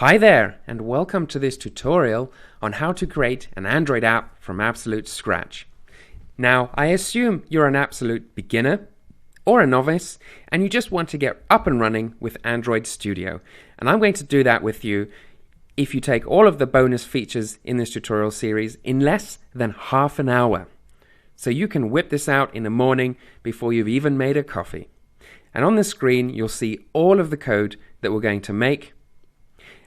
Hi there, and welcome to this tutorial on how to create an Android app from absolute scratch. Now, I assume you're an absolute beginner or a novice, and you just want to get up and running with Android Studio. And I'm going to do that with you if you take all of the bonus features in this tutorial series in less than half an hour. So you can whip this out in the morning before you've even made a coffee. And on the screen, you'll see all of the code that we're going to make.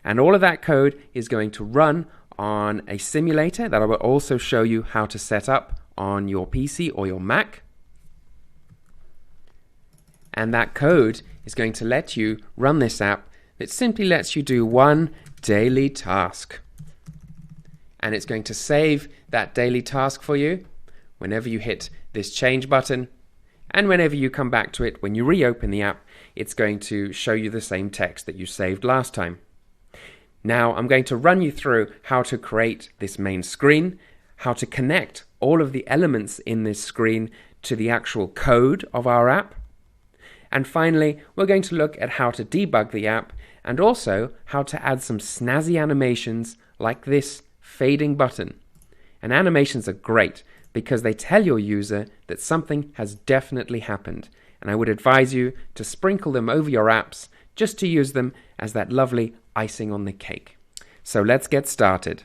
And all of that code is going to run on a simulator that I will also show you how to set up on your PC or your Mac. And that code is going to let you run this app that simply lets you do one daily task. And it's going to save that daily task for you whenever you hit this change button. And whenever you come back to it, when you reopen the app, it's going to show you the same text that you saved last time. Now, I'm going to run you through how to create this main screen, how to connect all of the elements in this screen to the actual code of our app. And finally, we're going to look at how to debug the app and also how to add some snazzy animations like this fading button. And animations are great because they tell your user that something has definitely happened. And I would advise you to sprinkle them over your apps just to use them as that lovely icing on the cake. So let's get started.